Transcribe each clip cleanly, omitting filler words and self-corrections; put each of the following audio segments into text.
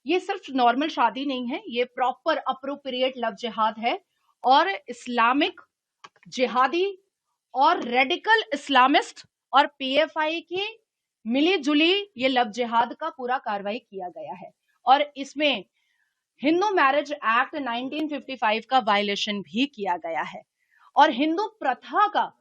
ये सिर्फ नॉर्मल शादी नहीं है, ये प्रॉपर अप्रोप्रिएट लव जिहाद है और इस्लामिक जिहादी और रेडिकल इस्लामिस्ट और पीएफआई की मिली जुली ये लव जिहाद का पूरा कार्रवाई किया गया है। और इसमें हिंदू मैरिज एक्ट 1955 का वायलेशन भी किया गया है और हिंदू प्रथा का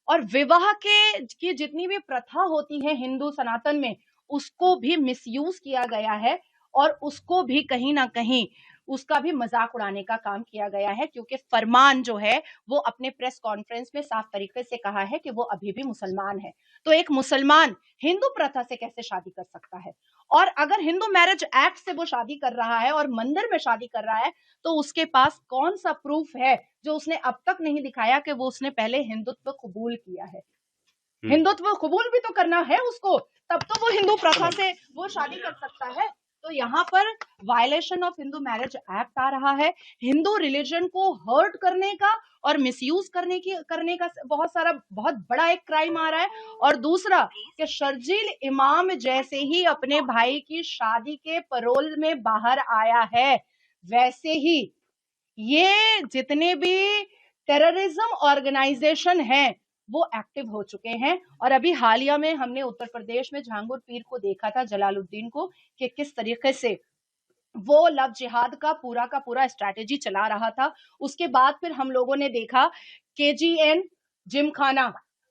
और विवाह के की जितनी भी प्रथा होती है हिंदू सनातन में, उसको भी मिसयूज किया गया है और उसको भी कहीं ना कहीं उसका भी मजाक उड़ाने का काम किया गया है, क्योंकि फरमान जो है वो अपने प्रेस कॉन्फ्रेंस में साफ तरीके से कहा है कि वो अभी भी मुसलमान है। तो एक मुसलमान हिंदू प्रथा से कैसे शादी कर सकता है? और अगर हिंदू मैरिज एक्ट से वो शादी कर रहा है और मंदिर में शादी कर रहा है, तो उसके पास कौन सा प्रूफ है जो उसने अब तक नहीं दिखाया कि वो उसने पहले हिंदुत्व कबूल किया है? हिंदुत्व कबूल भी तो करना है उसको, तब तो वो हिंदू प्रथा से वो शादी कर सकता है। तो यहाँ पर violation of Hindu marriage act आ रहा है, हिंदू रिलीजन को हर्ट करने का और मिसयूज करने का बहुत बड़ा एक क्राइम आ रहा है। और दूसरा कि शर्जील इमाम जैसे ही अपने भाई की शादी के पैरोल में बाहर आया है, वैसे ही ये जितने भी टेररिज्म ऑर्गेनाइजेशन हैं वो एक्टिव हो चुके हैं। और अभी हालिया में हमने उत्तर प्रदेश में झांगुर पीर को देखा था, जलालुद्दीन को, कि किस तरीके से वो लव जिहाद का पूरा स्ट्रैटेजी चला रहा था। उसके बाद फिर हम लोगों ने देखा केजीएन जिमखाना,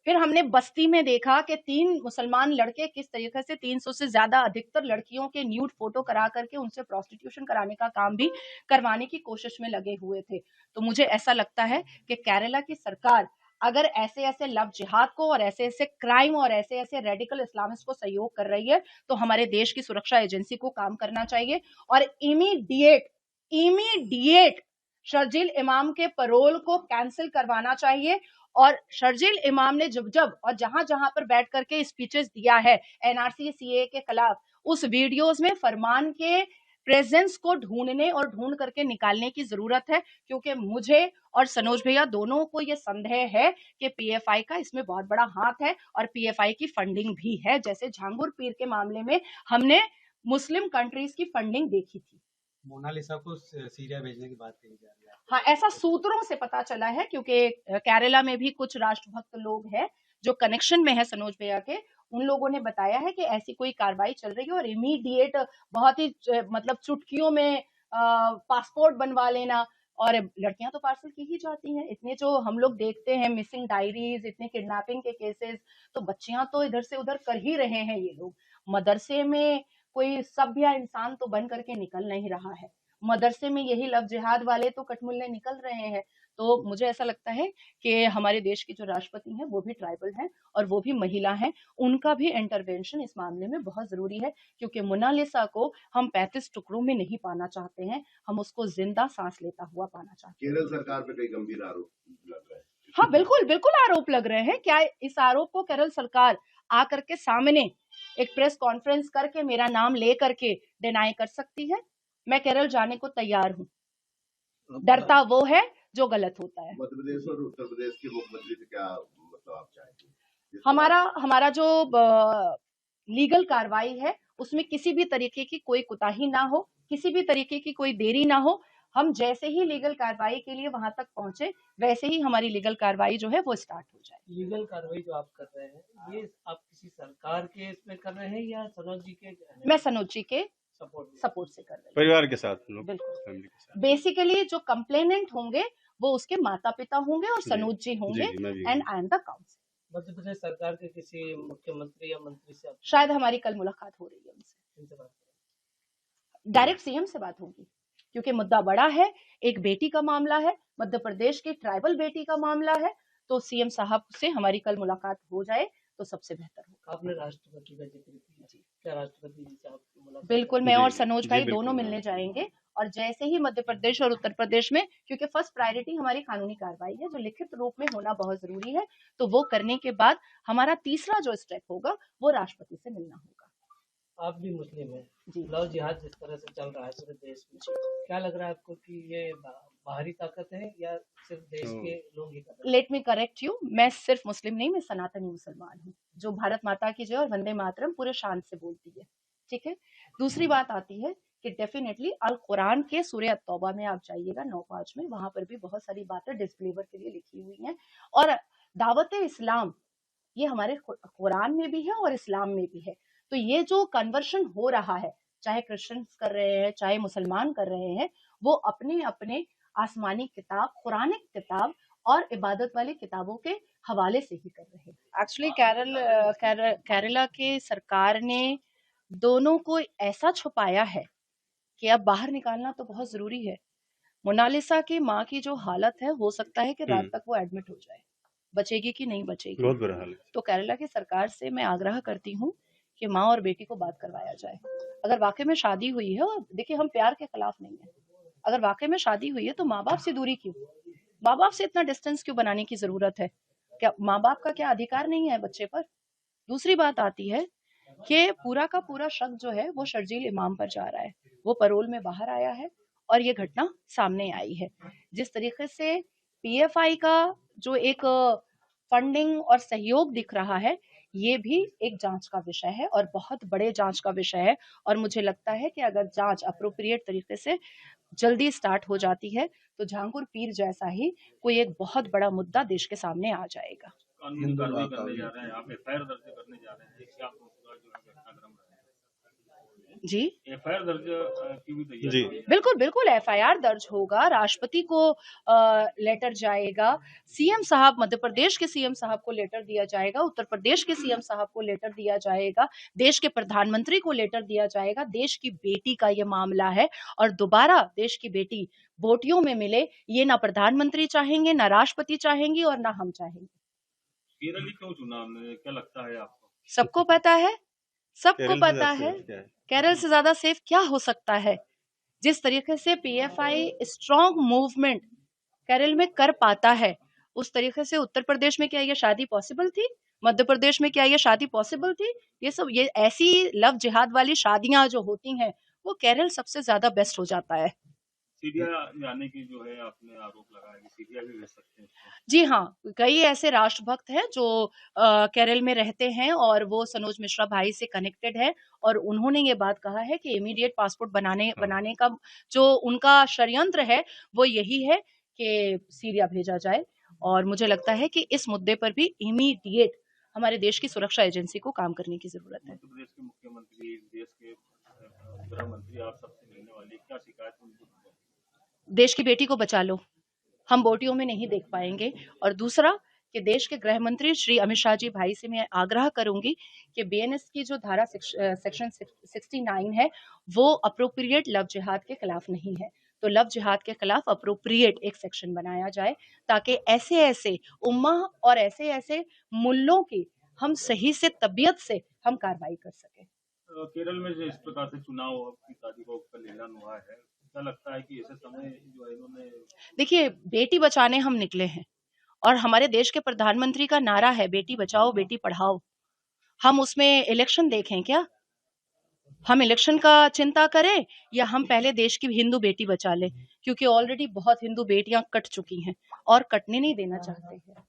फिर हमने बस्ती में देखा कि 3 मुसलमान लड़के किस तरीके से 300 से ज्यादा अधिकतर लड़कियों के न्यूड फोटो करा करके उनसे प्रोस्टिट्यूशन कराने का काम भी करवाने की कोशिश में लगे हुए थे। तो मुझे ऐसा लगता है कि केरला की सरकार अगर ऐसे ऐसे लव जिहाद को और ऐसे ऐसे क्राइम और ऐसे ऐसे रेडिकल इस्लामिस्ट को सहयोग कर रही है, तो हमारे देश की सुरक्षा एजेंसी को काम करना चाहिए और इमीडिएट शर्जील इमाम के पैरोल को कैंसिल करवाना चाहिए। और शर्जील इमाम ने जब और जहां जहां पर बैठ करके स्पीचेस दिया है एनआरसी सीए के खिलाफ, उस वीडियोस में फरमान के प्रेजेंस को ढूंढने और ढूंढ करके निकालने की जरूरत है, क्योंकि मुझे और सनोज भैया दोनों को यह संदेह है कि पीएफआई का इसमें बहुत बड़ा हाथ है और पीएफआई की फंडिंग भी है, जैसे झांगुर पीर के मामले में हमने मुस्लिम कंट्रीज की फंडिंग देखी थी। मोनालिसा को सीरिया भेजने की बात कही जा रही है। हाँ, ऐसा सूत्रों से पता चला है, क्योंकि केरला में भी कुछ राष्ट्रभक्त लोग हैं जो कनेक्शन में है सनोज भैया के, उन लोगों ने बताया है कि ऐसी कोई कार्रवाई चल रही है और इमीडिएट बहुत ही मतलब चुटकियों में पासपोर्ट बनवा लेना। और लड़कियां तो पार्सल की ही जाती हैं, इतने जो हम लोग देखते हैं मिसिंग डायरीज, इतने किडनैपिंग के केसेस, तो बच्चियां तो इधर से उधर कर ही रहे हैं ये लोग। मदरसे में कोई सभ्य इंसान तो बन करके निकल नहीं रहा है, मदरसे में यही लव जिहाद वाले तो कटमुल्ले निकल रहे हैं। तो मुझे ऐसा लगता है कि हमारे देश की जो राष्ट्रपति हैं वो भी ट्राइबल हैं और वो भी महिला हैं, उनका भी इंटरवेंशन इस मामले में बहुत जरूरी है, क्योंकि मोनालिसा को हम 35 टुकड़ों में नहीं पाना चाहते हैं, हम उसको जिंदा सांस लेता हुआ पाना चाहते हैं। केरल सरकार पे कई गंभीर आरोप लग रहे हैं। हाँ, बिल्कुल आरोप लग रहे हैं। क्या इस आरोप को केरल सरकार आकर के सामने एक प्रेस कॉन्फ्रेंस करके मेरा नाम ले करके डिनाई कर सकती है? मैं केरल जाने को तैयार हूँ। डरता वो है जो गलत होता है। मध्य प्रदेश और उत्तर प्रदेश के मुख्यमंत्री से क्या मतलब आप चाहेंगे? हमारा जो लीगल कार्रवाई है उसमें किसी भी तरीके की कोई कुताही ना हो, किसी भी तरीके की कोई देरी ना हो। हम जैसे ही लीगल कार्रवाई के लिए वहां तक पहुंचे, वैसे ही हमारी लीगल कार्रवाई जो है वो स्टार्ट हो जाए। लीगल कार्रवाई जो आप कर रहे हैं, ये आप किसी सरकार के इसमें कर रहे हैं या सनोज जी के? मैं सनोज जी के सपोर्ट से कर रही हूँ, परिवार के साथ, बिल्कुल। बेसिकली जो कंप्लेनेंट होंगे वो उसके माता पिता होंगे और सनोज जी होंगे and I am the council. Madhya Pradesh सरकार के किसी मुख्यमंत्री या मंत्री से शायद हमारी कल मुलाकात हो रही है उनसे, डायरेक्ट सीएम से बात होगी, क्योंकि मुद्दा बड़ा है, एक बेटी का मामला है, मध्य प्रदेश की ट्राइबल बेटी का मामला है, तो सीएम साहब से हमारी कल मुलाकात हो जाए तो सबसे बेहतर होगा। आपने राष्ट्रपति का जिक्र किया जी, क्या राष्ट्रपति जी से आपकी मुलाकात? बिल्कुल, मैं और सनोज भाई दोनों मिलने जाएंगे और जैसे ही मध्य प्रदेश और उत्तर प्रदेश में, क्योंकि फर्स्ट प्रायोरिटी हमारी कानूनी कार्रवाई है जो लिखित रूप में होना बहुत जरूरी है, तो वो करने के बाद हमारा तीसरा जो स्टेप होगा वो राष्ट्रपति से मिलना होगा। आप भी मुस्लिम हैं जी, लव जिहाद जिस तरह से चल रहा है पूरे देश में, क्या लग रहा है आपको कि ये बाहरी ताकत है या सिर्फ देश के लोग ही? लेट मी करेक्ट यू, मैं सिर्फ मुस्लिम नहीं, मैं सनातनी मुसलमान हूँ जो भारत माता की जय और वंदे मातरम पूरे शान से बोलती है, ठीक है। दूसरी बात आती है कि डेफिनेटली अल कुरान के सूरह तौबा में आप जाइएगा 9:5 में, वहां पर भी बहुत सारी बातें डिसबिलीवर के लिए लिखी हुई हैं। और दावत इस्लाम ये हमारे कुरान में भी है और इस्लाम में भी है। तो ये जो कन्वर्शन हो रहा है, चाहे क्रिश्चियंस कर रहे हैं चाहे मुसलमान कर रहे हैं, वो अपने अपने आसमानी किताब, कुरानिक किताब और इबादत वाली किताबों के हवाले से ही कर रहे हैं। एक्चुअली केरला के सरकार ने दोनों को ऐसा छुपाया है कि अब बाहर निकालना तो बहुत जरूरी है। मोनालिसा की माँ की जो हालत है, हो सकता है कि रात तक वो एडमिट हो जाए, बचेगी कि नहीं बचेगी, बहुत बुरा हाल है। तो केरला की सरकार से मैं आग्रह करती हूँ कि माँ और बेटी को बात करवाया जाए। अगर वाकई में शादी हुई है, और देखिए हम प्यार के खिलाफ नहीं है, अगर वाकई में शादी हुई है तो माँ बाप से दूरी क्यों, माँ बाप से इतना डिस्टेंस क्यों बनाने की जरूरत है? क्या माँ बाप का क्या अधिकार नहीं है बच्चे पर? दूसरी बात आती है कि पूरा का पूरा शक जो है वो शर्जील इमाम पर जा रहा है। वो परोल में बाहर आया है और ये घटना सामने आई है। जिस तरीके से पीएफआई का जो एक फंडिंग और सहयोग दिख रहा है, ये भी एक जांच का विषय है और बहुत बड़े जांच का विषय है। और मुझे लगता है कि अगर जांच अप्रोप्रिएट तरीके से जल्दी स्टार्ट हो जाती है तो झांकुर पीर जैसा ही कोई एक बहुत बड़ा मुद्दा देश के सामने आ जाएगा। कानूनी कार्रवाई करने जा रहे हैं, आप एफआईआर दर्ज करने जा रहे हैं, क्या आपका जो है घटनाक्रम रहा है? जी, एफआईआर दर्ज की भी तैयारी जी है? बिल्कुल बिल्कुल एफआईआर दर्ज होगा, राष्ट्रपति को लेटर जाएगा, सीएम साहब, मध्य प्रदेश के सीएम साहब को लेटर दिया जाएगा, उत्तर प्रदेश के सीएम साहब को लेटर दिया जाएगा, देश के प्रधानमंत्री को लेटर दिया जाएगा। देश की बेटी का ये मामला है और दोबारा देश की बेटी बोटियों में मिले, ये ना प्रधानमंत्री चाहेंगे, ना राष्ट्रपति चाहेंगी और ना हम चाहेंगे। केरल ही क्यों चुना हमने, क्या लगता है आपको? सबको पता है, सबको केरल से पता ज्यादा है, सेफ क्या है? केरल से ज्यादा सेफ क्या हो सकता है? जिस तरीके से पीएफआई स्ट्रॉन्ग मूवमेंट केरल में कर पाता है, उस तरीके से उत्तर प्रदेश में क्या ये शादी पॉसिबल थी? मध्य प्रदेश में क्या ये शादी पॉसिबल थी? ये सब, ये ऐसी लव जिहाद वाली शादियां जो होती हैं, वो केरल सबसे ज्यादा बेस्ट हो जाता है। सीरिया जाने की जो है आपने आरोप लगाया कि सीरिया भी भेज सकते हैं उसको। जी हाँ, कई ऐसे राष्ट्रभक्त हैं जो केरल में रहते हैं और वो सनोज मिश्रा भाई से कनेक्टेड है और उन्होंने ये बात कहा है कि इमीडिएट पासपोर्ट बनाने का जो उनका षड्यंत्र है वो यही है कि सीरिया भेजा जाए। और मुझे लगता है कि इस मुद्दे पर भी इमीडिएट हमारे देश की सुरक्षा एजेंसी को काम करने की जरूरत है। मध्य प्रदेश के मुख्यमंत्री, देश के गृह मंत्री आप सबसे मिलने वाली, क्या शिकायत उनको? देश की बेटी को बचा लो, हम बोटियों में नहीं देख पाएंगे। और दूसरा कि देश के गृह मंत्री श्री अमित शाह जी भाई से मैं आग्रह करूंगी कि बीएनएस की जो धारा सेक्शन 69 है वो अप्रोप्रिएट लव जिहाद के खिलाफ नहीं है, तो लव जिहाद के खिलाफ अप्रोप्रिएट एक सेक्शन बनाया जाए ताकि ऐसे ऐसे उम्मा और ऐसे ऐसे मुल्लों की हम सही से तबीयत से हम कार्रवाई कर सकें। केरल में जो इस प्रकार से चुनाव की तारीख को कल ऐलान हुआ है, क्या लगता है कि ऐसे समय जो है इन्होंने? देखिए, बेटी बचाने हम निकले हैं और हमारे देश के प्रधानमंत्री का नारा है बेटी बचाओ बेटी पढ़ाओ। हम उसमें इलेक्शन देखें क्या? हम इलेक्शन का चिंता करें या हम पहले देश की हिंदू बेटी बचा लें, क्योंकि ऑलरेडी बहुत हिंदू बेटियां कट चुकी हैं और कटने नहीं देना चाहते हैं।